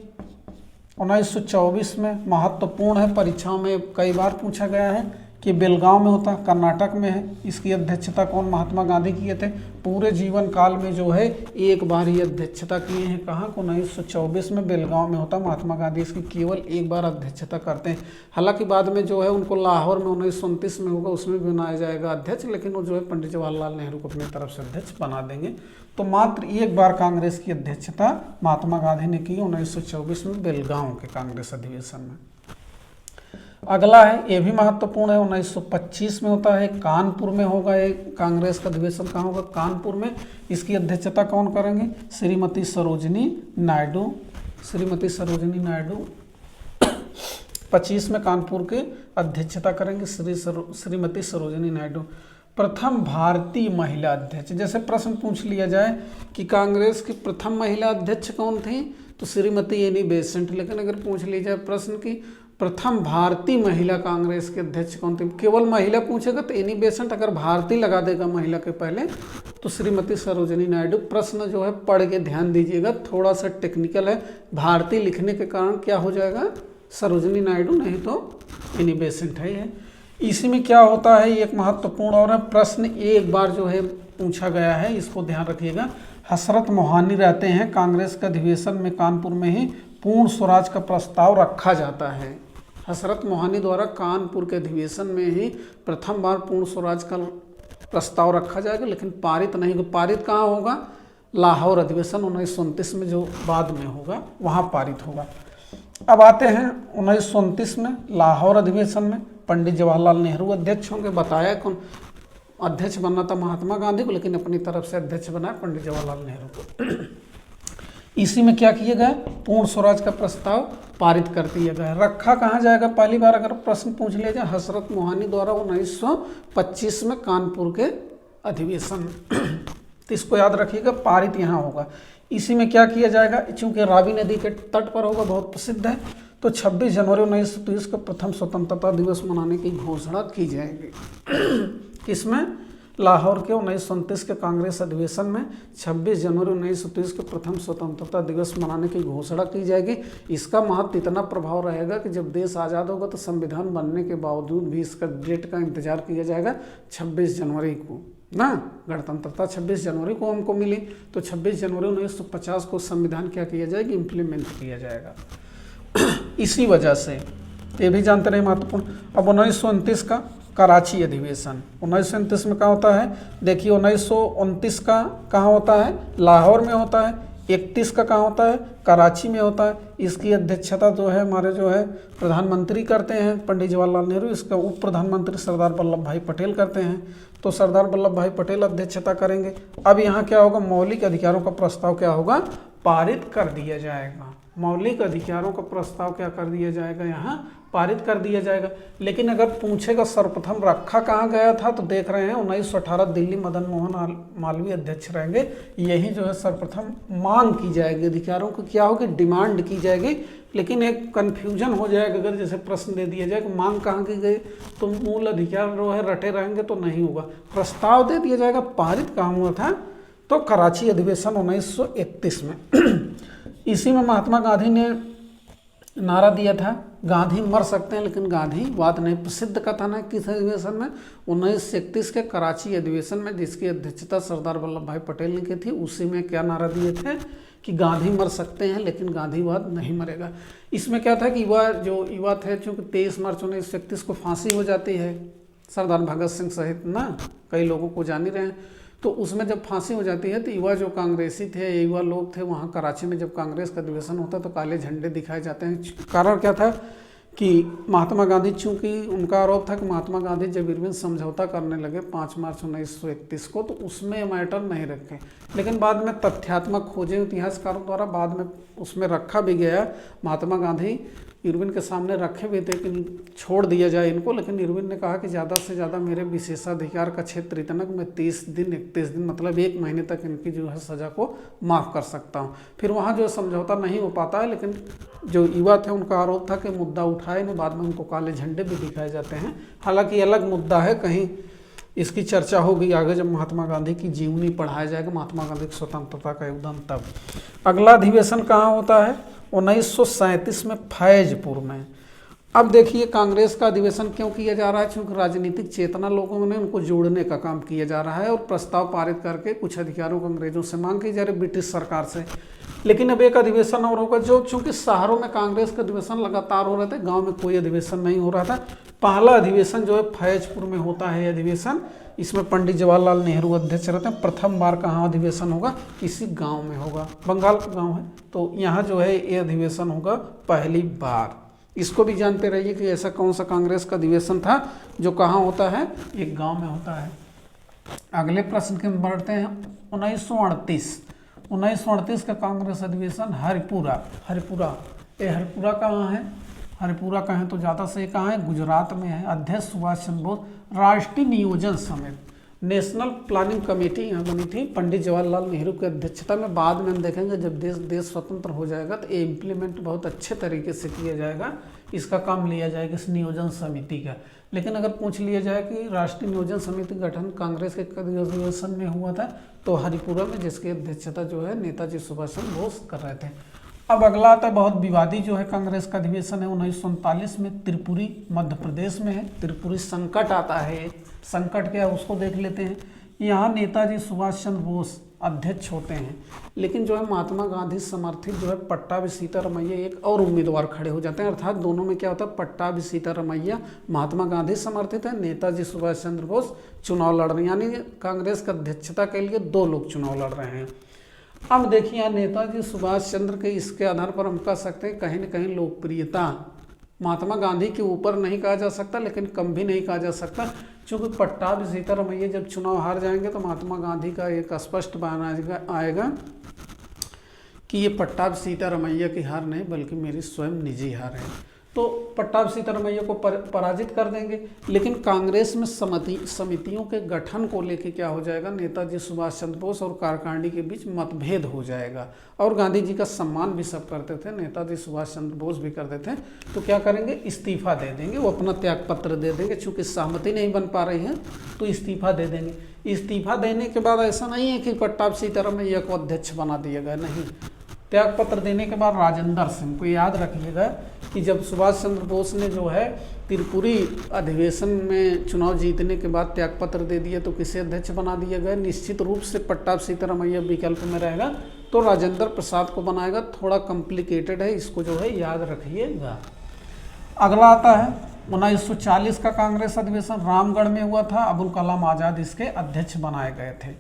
1924 में महत्वपूर्ण है, परीक्षाओं में कई बार पूछा गया है कि बेलगांव में होता, कर्नाटक में है। इसकी अध्यक्षता कौन, महात्मा गांधी किए थे। पूरे जीवन काल में जो है एक बार ही अध्यक्षता किए हैं। कहाँ को, 1924 में बेलगांव में होता। महात्मा गांधी इसकी केवल एक बार अध्यक्षता करते हैं। हालांकि बाद में जो है उनको लाहौर में 1929 में होगा, उसमें भी बनाया जाएगा अध्यक्ष, लेकिन वो जो है पंडित जवाहरलाल नेहरू को अपनी तरफ से अध्यक्ष बना देंगे। तो मात्र एक बार कांग्रेस की अध्यक्षता महात्मा गांधी ने की 1924 में बेलगांव के कांग्रेस अधिवेशन में। अगला है, ये भी महत्वपूर्ण है, 1925 में होता है, कानपुर में होगा। ये कांग्रेस का अधिवेशन कहाँ होगा, कानपुर में। इसकी अध्यक्षता कौन करेंगे, श्रीमती सरोजिनी नायडू। श्रीमती सरोजिनी नायडू 25 में कानपुर के अध्यक्षता करेंगे श्रीमती सरोजिनी नायडू। प्रथम भारतीय महिला अध्यक्ष, जैसे प्रश्न पूछ लिया जाए कि कांग्रेस की प्रथम महिला अध्यक्ष कौन थी, तो श्रीमती एनी बेसेंट। लेकिन अगर पूछ लिया जाए प्रश्न की प्रथम भारतीय महिला कांग्रेस के अध्यक्ष कौन थी, केवल महिला पूछेगा तो एनी बेसेंट, अगर भारतीय लगा देगा महिला के पहले तो श्रीमती सरोजिनी नायडू। प्रश्न जो है पढ़ के ध्यान दीजिएगा, थोड़ा सा टेक्निकल है। भारतीय लिखने के कारण क्या हो जाएगा, सरोजिनी नायडू, नहीं तो एनी बेसेंट है। इसी में क्या होता है, एक महत्वपूर्ण और प्रश्न एक बार जो है पूछा गया है, इसको ध्यान रखिएगा। हसरत मोहानी रहते हैं कांग्रेस के अधिवेशन में, कानपुर में ही पूर्ण स्वराज का प्रस्ताव रखा जाता है। हसरत मोहानी द्वारा कानपुर के अधिवेशन में ही प्रथम बार पूर्ण स्वराज का प्रस्ताव रखा जाएगा, लेकिन पारित नहीं होगा। पारित कहाँ होगा, लाहौर अधिवेशन 1929 में जो बाद में होगा वहाँ पारित होगा। अब आते हैं 1929 में लाहौर अधिवेशन में पंडित जवाहरलाल नेहरू अध्यक्ष होंगे। बताया कौन अध्यक्ष बनना था, महात्मा गांधी को, लेकिन अपनी तरफ से अध्यक्ष बनाया पंडित जवाहरलाल नेहरू को। इसी में क्या किया गया, पूर्ण स्वराज का प्रस्ताव पारित कर दिया गया। रखा कहाँ जाएगा, पहली बार अगर प्रश्न पूछ लिया जाए, हसरत मोहानी द्वारा 1925 में कानपुर के अधिवेशन। तो इसको याद रखिएगा, पारित यहाँ होगा। इसी में क्या किया जाएगा, चूंकि रावी नदी के तट पर होगा, बहुत प्रसिद्ध है, तो 26 जनवरी 1930 को प्रथम स्वतंत्रता दिवस मनाने की घोषणा की जाएगी। किसमें, लाहौर के 1929 के कांग्रेस अधिवेशन में 26 जनवरी 1930 के प्रथम स्वतंत्रता दिवस मनाने की घोषणा की जाएगी। इसका महत्व इतना प्रभाव रहेगा कि जब देश आज़ाद होगा तो संविधान बनने के बावजूद भी इसका डेट का इंतजार किया जाएगा 26 जनवरी को ना। गणतंत्रता 26 जनवरी को हमको मिली, तो 26 जनवरी 1950 को संविधान क्या किया जाएगा, इम्प्लीमेंट किया जाएगा। इसी वजह से ये भी जानते रहे महत्वपूर्ण। अब 1929 का कराची अधिवेशन, 1929 में क्या होता है, देखिए 1929 का कहाँ होता है, लाहौर में होता है। 31 का कहाँ होता है, कराची में होता है। इसकी अध्यक्षता जो है हमारे जो है प्रधानमंत्री करते हैं, पंडित जवाहरलाल नेहरू। इसका उप प्रधानमंत्री सरदार वल्लभ भाई पटेल करते हैं, तो सरदार वल्लभ भाई पटेल अध्यक्षता करेंगे। अब यहाँ क्या होगा, मौलिक अधिकारों का प्रस्ताव क्या होगा, पारित कर दिया जाएगा। मौलिक अधिकारों का प्रस्ताव क्या कर दिया जाएगा, यहाँ पारित कर दिया जाएगा। लेकिन अगर पूछेगा सर्वप्रथम रखा कहाँ गया था, तो देख रहे हैं 1918 दिल्ली मदन मोहन मालवीय अध्यक्ष रहेंगे। यही जो है सर्वप्रथम मांग की जाएगी, अधिकारों को क्या होगी, डिमांड की जाएगी। लेकिन एक कन्फ्यूजन हो जाएगा, अगर जैसे प्रश्न दे दिया जाए कि मांग कहाँ की गई, तो मूल अधिकार जो है रटे रहेंगे तो नहीं होगा। प्रस्ताव दे दिया जाएगा, पारित कहाँ हुआ था, तो कराची अधिवेशन 1931 में। इसी में महात्मा गांधी ने नारा दिया था, गांधी मर सकते हैं लेकिन गांधीवाद नहीं। प्रसिद्ध कथन है किस अधिवेशन में, 1931 के कराची अधिवेशन में, जिसकी अध्यक्षता सरदार वल्लभ भाई पटेल ने की थी। उसी में क्या नारा दिए थे कि गांधी मर सकते हैं लेकिन गांधीवाद नहीं मरेगा। इसमें क्या था कि युवा थे, चूँकि 23 मार्च 1931 को फांसी हो जाती है सरदार भगत सिंह सहित ना, कई लोगों को जान ही रहे हैं। तो उसमें जब फांसी हो जाती है तो युवा जो कांग्रेसी थे, युवा लोग थे, वहाँ कराची में जब कांग्रेस का अधिवेशन होता है तो काले झंडे दिखाए जाते हैं। कारण क्या था कि महात्मा गांधी, चूंकि उनका आरोप था कि महात्मा गांधी जब इरविन समझौता करने लगे 5 मार्च 1931 को, तो उसमें मैटर नहीं रखे। लेकिन बाद में तथ्यात्मक खोजें इतिहासकारों द्वारा बाद में उसमें रखा भी गया। महात्मा गांधी इरविन के सामने रखे भी थे कि छोड़ दिया जाए इनको, लेकिन इरविन ने कहा कि ज़्यादा से ज़्यादा मेरे विशेषाधिकार का क्षेत्र इतना कि मैं 30 दिन 31 दिन मतलब 1 महीने तक इनकी जो है सज़ा को माफ़ कर सकता हूँ। फिर वहाँ जो समझौता नहीं हो पाता है, लेकिन जो युवा थे उनका आरोप था कि मुद्दा उठाए नहीं, बाद में उनको काले झंडे भी दिखाए जाते हैं। हालांकि अलग मुद्दा है, कहीं इसकी चर्चा होगी आगे जब महात्मा गांधी की जीवनी पढ़ाया जाएगा, महात्मा गांधी की स्वतंत्रता का योगदान तब। अगला अधिवेशन कहाँ होता है, 1937 में फैजपुर में। अब देखिए कांग्रेस का अधिवेशन क्यों किया जा रहा है, क्योंकि राजनीतिक चेतना लोगों ने उनको जोड़ने का काम किया जा रहा है और प्रस्ताव पारित करके कुछ अधिकारों को अंग्रेजों से मांग की जा रही, ब्रिटिश सरकार से। लेकिन अब एक अधिवेशन और होगा, जो चूंकि शहरों में कांग्रेस के अधिवेशन लगातार हो रहे थे, गांव में कोई अधिवेशन नहीं हो रहा था। पहला अधिवेशन जो है फैजपुर में होता है अधिवेशन। इसमें पंडित जवाहरलाल नेहरू अध्यक्ष रहते हैं। प्रथम बार कहाँ अधिवेशन होगा, इसी गांव में होगा, बंगाल का गांव है, तो यहाँ जो है ये अधिवेशन होगा पहली बार। इसको भी जानते रहिए कि ऐसा कौन सा कांग्रेस का अधिवेशन था जो कहाँ होता है, एक गांव में होता है। अगले प्रश्न के बढ़ते हैं, 1938 का कांग्रेस अधिवेशन हरिपुरा। ये हरिपुरा कहाँ है, हरिपुरा कहें तो ज़्यादा सही कहाँ है, गुजरात में है। अध्यक्ष सुभाष चंद्र बोस। राष्ट्रीय नियोजन समिति, नेशनल प्लानिंग कमेटी यहाँ बनी थी पंडित जवाहरलाल नेहरू की अध्यक्षता में। बाद में हम देखेंगे जब देश स्वतंत्र हो जाएगा तो ये इम्प्लीमेंट बहुत अच्छे तरीके से किया जाएगा, इसका काम लिया जाएगा इस नियोजन समिति का। लेकिन अगर पूछ लिया जाए कि राष्ट्रीय नियोजन समिति गठन कांग्रेस के अधिवेशन में हुआ था, तो हरिपुरा में, जिसकी अध्यक्षता जो है नेताजी सुभाष चंद्र बोस कर रहे थे। अब अगला आता है बहुत विवादी जो है कांग्रेस का अधिवेशन है 1939 में, त्रिपुरी मध्य प्रदेश में है। त्रिपुरी संकट आता है, संकट क्या है उसको देख लेते हैं। यहाँ नेताजी सुभाष चंद्र बोस अध्यक्ष होते हैं, लेकिन जो है महात्मा गांधी समर्थित जो है पट्टाभी सीतारमैया एक और उम्मीदवार खड़े हो जाते हैं। अर्थात दोनों में क्या होता है, पट्टाभी सीतारमैया महात्मा गांधी समर्थित है, नेताजी सुभाष चंद्र बोस चुनाव लड़ रहे हैं, यानी कांग्रेस की अध्यक्षता के लिए 2 लोग चुनाव लड़ रहे हैं। अब देखिए यहाँ नेताजी सुभाष चंद्र के इसके आधार पर हम कह सकते हैं कहीं न कहीं लोकप्रियता महात्मा गांधी के ऊपर नहीं कहा जा सकता, लेकिन कम भी नहीं कहा जा सकता, क्योंकि पट्टाभी सीतारमैया जब चुनाव हार जाएंगे तो महात्मा गांधी का एक स्पष्ट बयान आएगा कि ये पट्टाभी सीतारमैया की हार नहीं बल्कि मेरी स्वयं निजी हार है। तो पट्टाभ सीतारमैया को पराजित कर देंगे। लेकिन कांग्रेस में समितियों के गठन को लेके क्या हो जाएगा, नेताजी सुभाष चंद्र बोस और कार्यकारिणी के बीच मतभेद हो जाएगा। और गांधी जी का सम्मान भी सब करते थे, नेताजी सुभाष चंद्र बोस भी करते थे। तो क्या करेंगे, इस्तीफा दे देंगे, वो अपना त्याग पत्र दे देंगे। चूंकि सहमति नहीं बन पा रही है तो इस्तीफा दे देंगे। इस्तीफा देने के बाद ऐसा नहीं है कि पट्टाभ सीतारमैया को अध्यक्ष बना दिया गया, नहीं। त्याग पत्र देने के बाद राजेंद्र सिंह को, याद रखिएगा कि जब सुभाष चंद्र बोस ने जो है त्रिपुरी अधिवेशन में चुनाव जीतने के बाद त्याग पत्र दे दिया तो किसे अध्यक्ष बना दिया गया, निश्चित रूप से पट्टाभ सीतारमैया विकल्प में रहेगा तो राजेंद्र प्रसाद को बनाएगा। थोड़ा कॉम्प्लिकेटेड है, इसको जो है याद रखिएगा। अगला आता है 1940 का कांग्रेस अधिवेशन, रामगढ़ में हुआ था। अबुल कलाम आज़ाद इसके अध्यक्ष बनाए गए थे।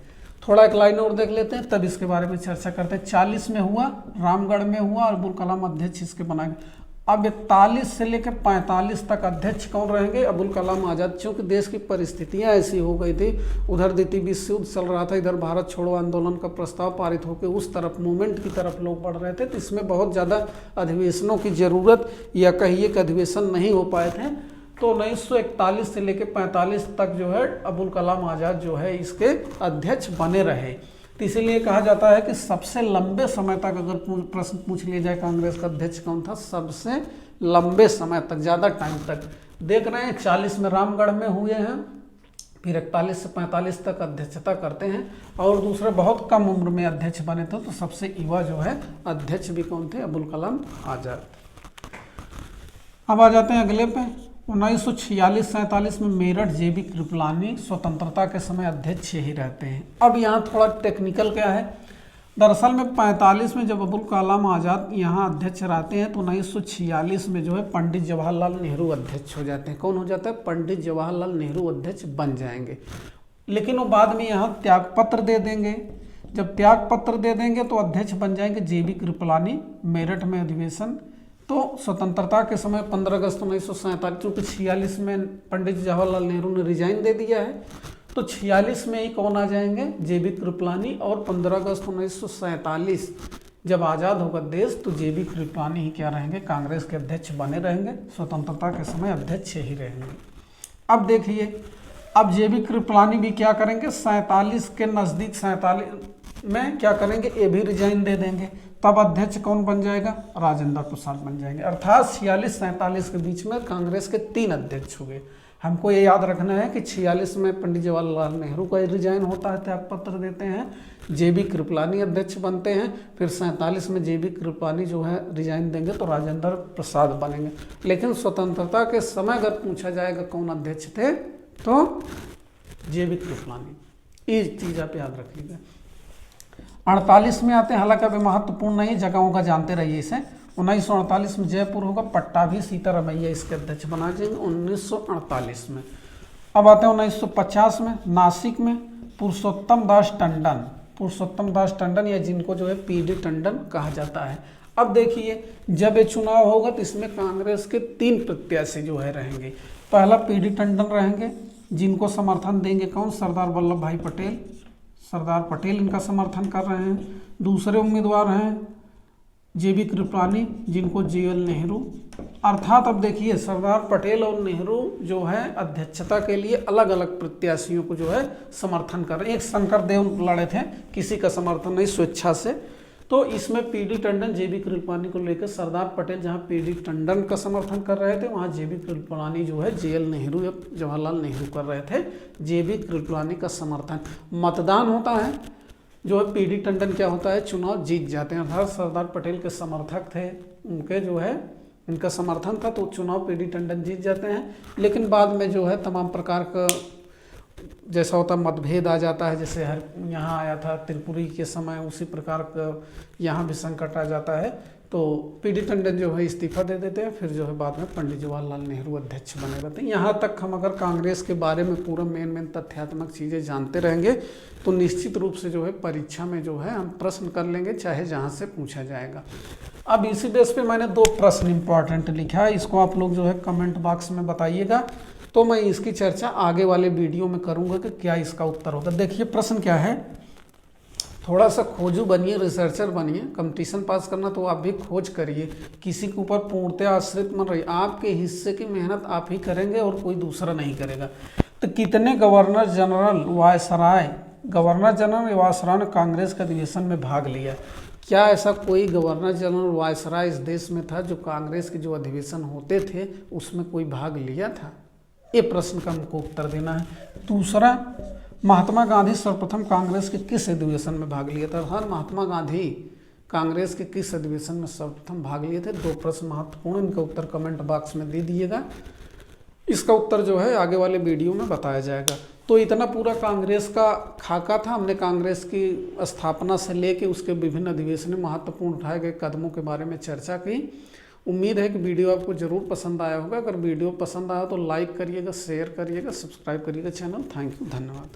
थोड़ा एक लाइन और देख लेते हैं, तब इसके बारे में चर्चा करते हैं। 40 में हुआ, रामगढ़ में हुआ, अबुल कलाम अध्यक्ष इसके बनाए गए। अब 41 से लेकर 45 तक अध्यक्ष कौन रहेंगे, अबुल कलाम आज़ाद। क्योंकि देश की परिस्थितियां ऐसी हो गई थी, उधर द्वितीय विश्व युद्ध चल रहा था, इधर भारत छोड़ो आंदोलन का प्रस्ताव पारित होकर उस तरफ मूवमेंट की तरफ लोग बढ़ रहे थे, तो इसमें बहुत ज़्यादा अधिवेशनों की ज़रूरत या कहिए कि अधिवेशन नहीं हो पाए थे। तो 1941 से लेकर 45 तक जो है अबुल कलाम आज़ाद जो है इसके अध्यक्ष बने रहे। तो इसीलिए कहा जाता है कि सबसे लंबे समय तक अगर प्रश्न पूछ लिया जाए कांग्रेस का अध्यक्ष कौन था, सबसे लंबे समय तक, ज़्यादा टाइम तक। देख रहे हैं 40 में रामगढ़ में हुए हैं, फिर 41 से 45 तक अध्यक्षता करते हैं, और दूसरे बहुत कम उम्र में अध्यक्ष बने थे। तो सबसे युवा जो है अध्यक्ष भी कौन थे, अबुल कलाम आज़ाद। अब आ जाते हैं अगले पे। 1946-47 में मेरठ जेबी कृपलानी स्वतंत्रता के समय अध्यक्ष ही रहते हैं। अब यहाँ थोड़ा टेक्निकल क्या है, दरअसल में 45 में जब अबुल कलाम आज़ाद यहाँ अध्यक्ष रहते हैं तो 1946 में जो है पंडित जवाहरलाल नेहरू अध्यक्ष हो जाते हैं। कौन हो जाता है, पंडित जवाहरलाल नेहरू अध्यक्ष बन जाएंगे। लेकिन वो बाद में यहाँ त्याग पत्र दे देंगे। जब त्याग पत्र दे देंगे तो अध्यक्ष बन जाएंगे जेबी कृपलानी। मेरठ में अधिवेशन तो स्वतंत्रता के समय 15 अगस्त 1947, क्योंकि 46 में पंडित जवाहरलाल नेहरू ने रिजाइन दे दिया है, तो 46 में ही कौन आ जाएंगे, जेबी कृपलानी। और 15 अगस्त 1947 जब आज़ाद होगा देश तो जेबी कृपलानी ही क्या रहेंगे, कांग्रेस के अध्यक्ष बने रहेंगे। स्वतंत्रता के समय अध्यक्ष ही रहेंगे। अब देखिए, अब जेबी कृपलानी भी क्या करेंगे, 47 के नज़दीक 47 में क्या करेंगे, ये भी रिजाइन दे देंगे। तब अध्यक्ष कौन बन जाएगा, राजेंद्र प्रसाद बन जाएंगे। अर्थात 46-47 के बीच में कांग्रेस के 3 अध्यक्ष हुए। हमको ये याद रखना है कि 46 में पंडित जवाहरलाल नेहरू का रिजाइन होता है, त्याग पत्र देते हैं, जेबी कृपलानी अध्यक्ष बनते हैं। फिर 47 में जेबी कृपलानी जो है रिजाइन देंगे तो राजेंद्र प्रसाद बनेंगे। लेकिन स्वतंत्रता के समय अगर पूछा जाएगा कौन अध्यक्ष थे तो जेबी कृपलानी। ये चीज़ आप याद रखिएगा। 48 में आते हैं, हालांकि अभी महत्वपूर्ण नहीं, जगहों का जानते रहिए इसे। 1948 में जयपुर होगा, पट्टाभी सीतारमैया इसके अध्यक्ष बनाए जाएंगे 1948 में। अब आते हैं 1950 में, नासिक में पुरुषोत्तम दास टंडन, पुरुषोत्तम दास टंडन या जिनको जो है पीडी टंडन कहा जाता है। अब देखिए, जब ये चुनाव होगा तो इसमें कांग्रेस के 3 प्रत्याशी जो है रहेंगे। पहला पीडी टंडन रहेंगे, जिनको समर्थन देंगे कौन, सरदार वल्लभ भाई पटेल। सरदार पटेल इनका समर्थन कर रहे हैं। दूसरे उम्मीदवार हैं जेबी कृपलानी, जिनको जेएल नेहरू। अर्थात अब देखिए, सरदार पटेल और नेहरू जो है अध्यक्षता के लिए अलग अलग प्रत्याशियों को जो है समर्थन कर रहे हैं। एक शंकर देव लड़े थे, किसी का समर्थन नहीं, स्वेच्छा से। तो इसमें पीडी टंडन जेबी कृपलानी को लेकर सरदार पटेल जहां पीडी टंडन का समर्थन कर रहे थे, वहां जेबी कृपलानी जो है जेएल नेहरू या जवाहरलाल नेहरू कर रहे थे जेबी कृपलानी का समर्थन। मतदान होता है, जो है पीडी टंडन क्या होता है, चुनाव जीत जाते हैं। अर्थात सरदार पटेल के समर्थक थे, उनके जो है उनका समर्थन था तो चुनाव पीडी टंडन जीत जाते हैं। लेकिन बाद में जो है तमाम प्रकार का जैसा होता मतभेद आ जाता है, जैसे हर यहाँ आया था त्रिपुरी के समय, उसी प्रकार का यहाँ भी संकट आ जाता है। तो पीडी टंडन जो है इस्तीफा दे देते हैं, फिर जो है बाद में पंडित जवाहरलाल नेहरू अध्यक्ष बने रहते हैं। यहाँ तक हम अगर कांग्रेस के बारे में पूरा मेन तथ्यात्मक चीज़ें जानते रहेंगे तो निश्चित रूप से जो है परीक्षा में जो है हम प्रश्न कर लेंगे, चाहे जहाँ से पूछा जाएगा। अब इसी बेस पे मैंने 2 प्रश्न इंपॉर्टेंट लिखा है, इसको आप लोग जो है कमेंट बॉक्स में बताइएगा, तो मैं इसकी चर्चा आगे वाले वीडियो में करूँगा कि क्या इसका उत्तर होता है। देखिए प्रश्न क्या है, थोड़ा सा खोजू बनिए, रिसर्चर बनिए। कंपटीशन पास करना तो आप भी खोज करिए, किसी के ऊपर पूर्णतः आश्रित मत रहिए। आपके हिस्से की मेहनत आप ही करेंगे और कोई दूसरा नहीं करेगा। तो कितने गवर्नर जनरल वायसराय ने कांग्रेस के अधिवेशन में भाग लिया? क्या ऐसा कोई गवर्नर जनरल वायसराय इस देश में था जो कांग्रेस के जो अधिवेशन होते थे उसमें कोई भाग लिया था? ये प्रश्न का हमको उत्तर देना है। दूसरा, महात्मा गांधी सर्वप्रथम कांग्रेस के किस अधिवेशन में भाग लिया था? हर महात्मा गांधी कांग्रेस के किस अधिवेशन में सर्वप्रथम भाग लिए थे? 2 प्रश्न महत्वपूर्ण, इनका उत्तर कमेंट बॉक्स में दे दिएगा। इसका उत्तर जो है आगे वाले वीडियो में बताया जाएगा। तो इतना पूरा कांग्रेस का खाका था। हमने कांग्रेस की स्थापना से लेके उसके विभिन्न अधिवेशन में महत्वपूर्ण उठाए गए कदमों के बारे में चर्चा की। उम्मीद है कि वीडियो आपको जरूर पसंद आया होगा। अगर वीडियो पसंद आया तो लाइक करिएगा, शेयर करिएगा, सब्सक्राइब करिएगा चैनल। थैंक यू, धन्यवाद।